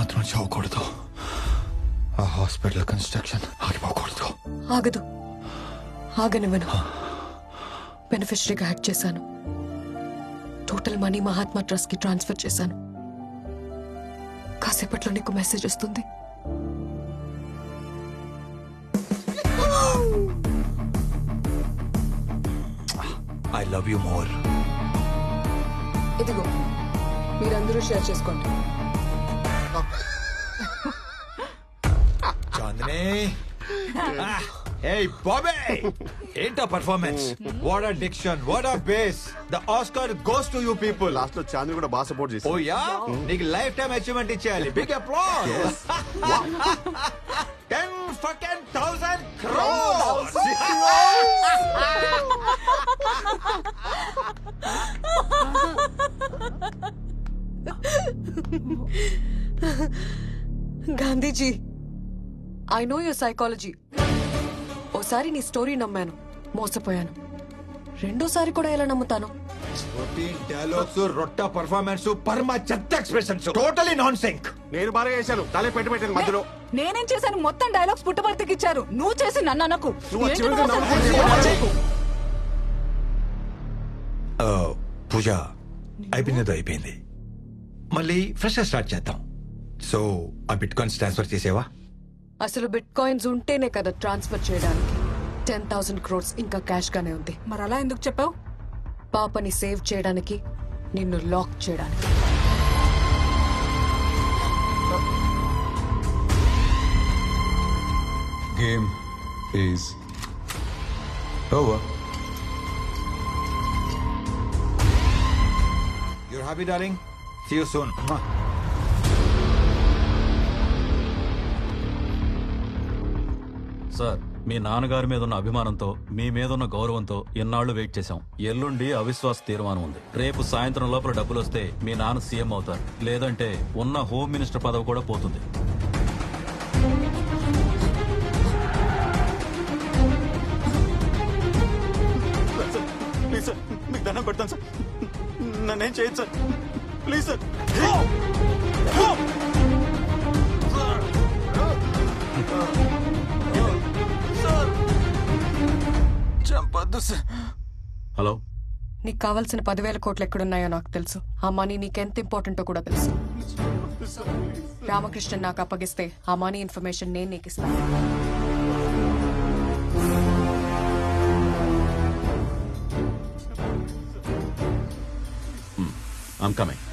మాత్రం చావకూడదు. ఆ hospital construction ఆగిపోకూడదు. ఆగదు, ఆగనివ్వను. బెనిఫిషరీగా యాడ్ చేశాను. టోటల్ మనీ మహాత్మా ట్రస్ట్ కి ట్రాన్స్ఫర్ చేశాను. కాసేపట్లో నీకు మెసేజ్ వస్తుంది. I love you more. ఇదిగో మీరందరూ షేర్ చేసుకోండి. చాందిని, hey Bobby, ఏంటా performance? What a diction, what a bass. The Oscar goes to you people. Last లో చాందిని కూడా బాగా సపోర్ట్ చేసి. ఓ యా, నీకు లైఫ్ టైం అచీవ్మెంట్ ఇచ్చేయాలి. Big applause. 10,000 crores. Gandhiji, I know your psychology. ఓసారి నీ స్టోరీ నమ్మాను, మోసపోయాను. రెండోసారి కూడా ఎలా నమ్ముతాను? డైలాగ్స్, రొట్ట పర్ఫార్మెన్స్, పరమ చెత్త ఎక్స్ప్రెషన్స్, టోటలీ నాన్ సింక్. నేను బాగా చేశాను. తలే పెట్టాను మధ్యలో. నేనేం చేశాను? మొత్తం డైలాగ్స్ పుట్టబర్తికి ఇచ్చారు. నువ్వు చేసి నన్ను అనకు. పూజ అయిపోయింది, అయిపోయింది. మళ్ళీ ఫ్రెష్ స్టార్ట్ చేద్దాం. సో ఆ బిట్ కాయిన్స్ ట్రాన్స్ఫర్ చేసేవా? అసలు బిట్ కాయిన్స్ ఉంటేనే కదా ట్రాన్స్ఫర్ చేయడానికి. 10,000 crores ఇంకా క్యాష్ గానే ఉంది. మరి అలా ఎందుకు చెప్పావు? పాపని సేవ్ చేయడానికి, నిన్ను లాక్ చేయడానికి. Game is over. You're happy, darling? See you soon. Sir, మీ నాన్నగారి మీద ఉన్న అభిమానంతో, మీ మీద ఉన్న గౌరవంతో ఎన్నాళ్లు వెయిట్ చేశాం. ఎల్లుండి అవిశ్వాస తీర్మానం ఉంది. రేపు సాయంత్రం లోపల డబ్బులు వస్తే మీ నాన్న సీఎం అవుతారు. లేదంటే ఉన్న హోమ్ మినిస్టర్ పదవి కూడా పోతుంది. ప్లీజ్ సార్, మీకు దండం పెడతాను సార్. నన్నేం చేయదు సార్. Please sir. చంపద్దు సార్. హలో, నీకు కావాల్సిన 10,000 కోట్లు ఎక్కడున్నాయో నాకు తెలుసు. ఆ మనీ నీకెంత ఇంపార్టెంటో కూడా తెలుసు. రామకృష్ణన్ నాకు అప్పగిస్తే ఆ మనీ ఇన్ఫర్మేషన్ నేను నీకు ఇస్తాను. I'm coming.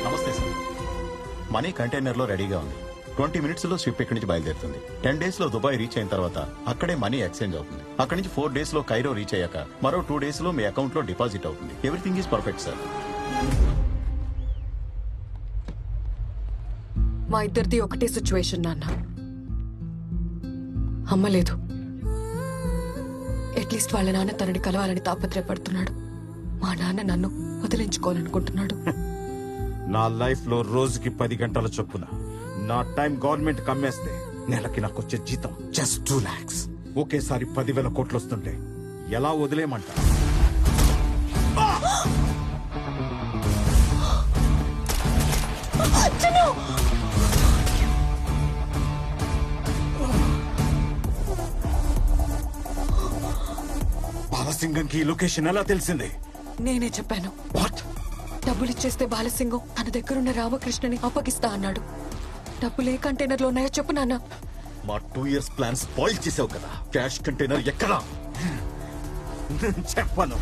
నమస్తే సార్. మనీ కంటైనర్ లో రెడీగా ఉంది. 20 minutes లో షిప్ ఇక్కడి నుంచి బయలుదేరుతుంది. 10 days లో దుబాయ్ రీచ్ అయిన తర్వాత అక్కడే మనీ ఎక్స్చేంజ్ అవుతుంది. అక్కడి నుంచి 4 days లో కైరో రీచ్ అయ్యాక మరో 2 days లో మీ అకౌంట్ లో డిపాజిట్ అవుతుంది. Everything is perfect sir. మా ఇద్దరిది ఒకటే సిచ్యువేషన్ నాన్న. అమ్మ లేదు. అట్లీస్ట్ వాళ్ళ నాన్న తనని కలవాలని తాపత్రయపడుతున్నాడు. మా నాన్న నన్ను వదిలించుకోవాలనుకుంటున్నాడు. నా లైఫ్ లో రోజుకి 10 గంటల చొప్పున నా టైం గవర్నమెంట్ కమ్మేస్తే నెలకి నాకు వచ్చే జీతం జస్ట్ 2 lakhs. ఒకేసారి 10,000 కోట్లు వస్తుంటే ఎలా వదిలేయమంటా? బాలసింగంకి ఈ లొకేషన్ ఎలా తెలిసింది? నేనే చెప్పాను. వాట్? డబ్బులు ఇచ్చేస్తే బాలసింగం తన దగ్గరున్న రామకృష్ణని అప్పగిస్తా అన్నాడు. డబ్బులు ఏ కంటైనర్ లో ఉన్నాయో చెప్పు నాన్న. మా 2 years ప్లాన్ స్పాయిల్ చేసావు కదా. క్యాష్ కంటైనర్ ఎక్కడా? చెప్పను.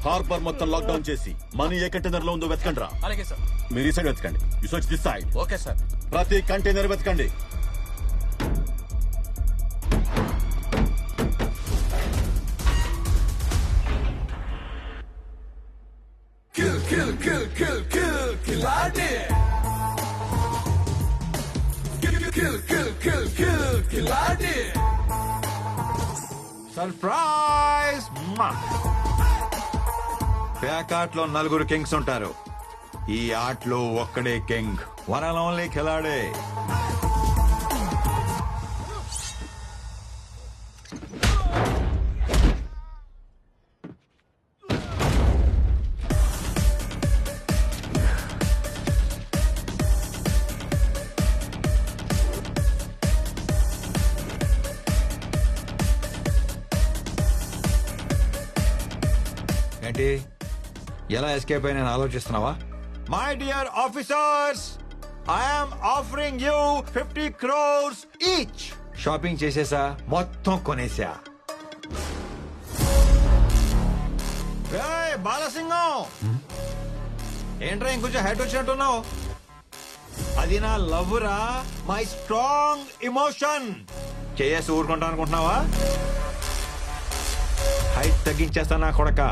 హార్బర్ మొత్తం లాక్డౌన్ చేసి మనీ ఏ కంటైనర్ లో ఉందో వెతకండి రా. అలాగే సార్. మీరు ఈ సైడ్ వెతకండి. You search this side. Okay sir. ప్రతి కంటైనర్ వెతకండి. సర్ప్రైజ్! ప్యాక్ ఆర్ట్ లో 4 కింగ్స్ ఉంటారు. ఈ ఆర్ట్ లో ఒక్కడే కింగ్, వన్ అండ్ ఓన్లీ ఖిలాడే. ఏంటి ఎలా ఎస్కేప్ అయినా ఆలోచిస్తున్నావా? My dear officers, I'm offering you 50 crores each. Shopping చేసేసా, మొత్తం కొనేసా. ఏయ్, బాలసింగం ఏంట్రా ఇంకొంచెం హైట్ వచ్చినట్టున్నావు? అది నా లవ్ రా, మై స్ట్రాంగ్ ఇమోషన్. చేసి ఊరుకుంటా అనుకుంటున్నావా? హైట్ తగ్గించేస్తా నా కొడక.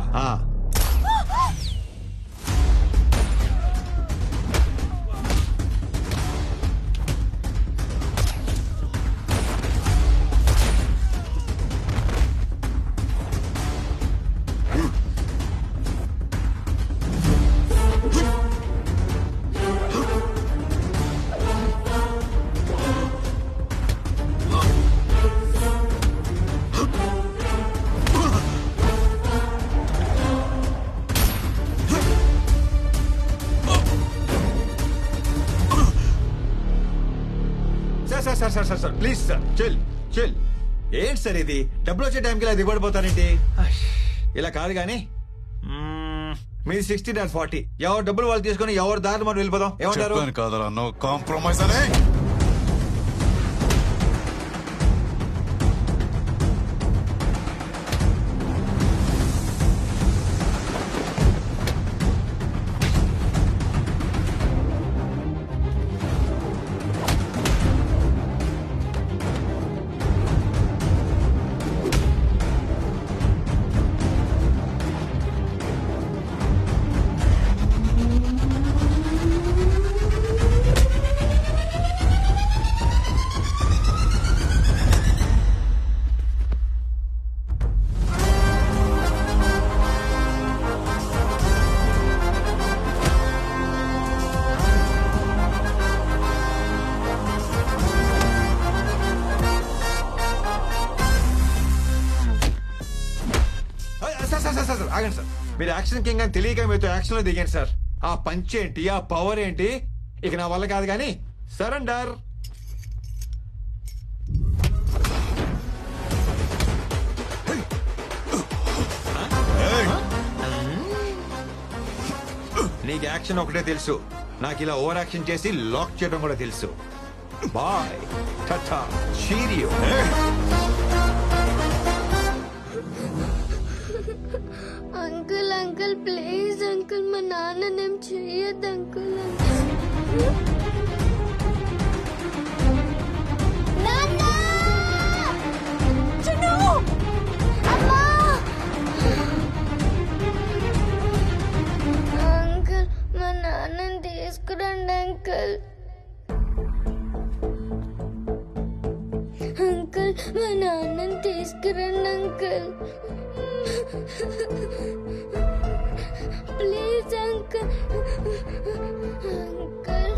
Sir please sir, chill chill. ఏంటి సార్ ఇది? డబ్బులు వచ్చే టైంకి ఇలా దిగబడిపోతారేంటి? ఇలా కాదు కానీ మీది 60 and 40. ఎవరు డబ్బులు వాళ్ళు తీసుకొని ఎవరు దారి మనం వెళ్ళిపోదాం. ఏమంటారు? కాదరా, నో కాంప్రమైజ్ అనే. సార్ ఆగండి సార్. మీరు యాక్షన్ కింగ్ అని తెలియక మీతో యాక్షన్ లో దిగాను సార్. ఆ పంచ్ ఏంటి, ఆ పవర్ ఏంటి, ఇక నా వల్ల కాదు కానీ సరెండర్. నీకు యాక్షన్ ఒకటే తెలుసు, నాకు ఇలా ఓవర్ యాక్షన్ చేసి లాక్ చేయడం కూడా తెలుసు. Bye tata cheerio. Uncle uncle please uncle, మా నాన్ననేం చెయ్యొద్దు అంకుల్. అంకుల్ మా నాన్నని తీసుకురండి అంకుల్. అంకుల్ మా నాన్నని తీసుకురండి అంకుల్. Please uncle. అంకుల్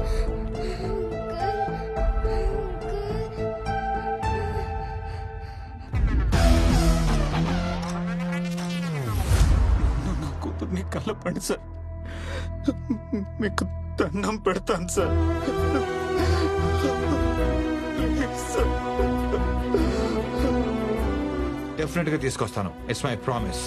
నా కూతుర్ని కలపండి సార్, మీకు దండం పెడతాను సార్. Please sir. డెఫినెట్ గా తీసుకొస్తాను. It's my promise.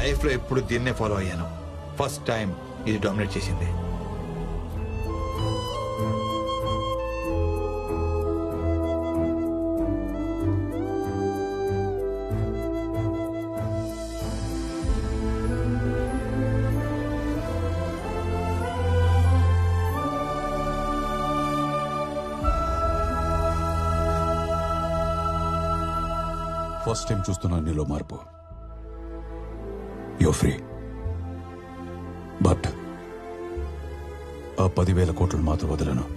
లైఫ్ లో ఎప్పుడు దీన్నే ఫాలో అయ్యాను. ఫస్ట్ టైం ఇది డామినేట్ చేసింది. ఫస్ట్ టైం చూస్తున్నా నీలో మార్పు. యో ఫ్రీ. బట్ ఆ 10,000 కోట్లను మాత్రం వదలను.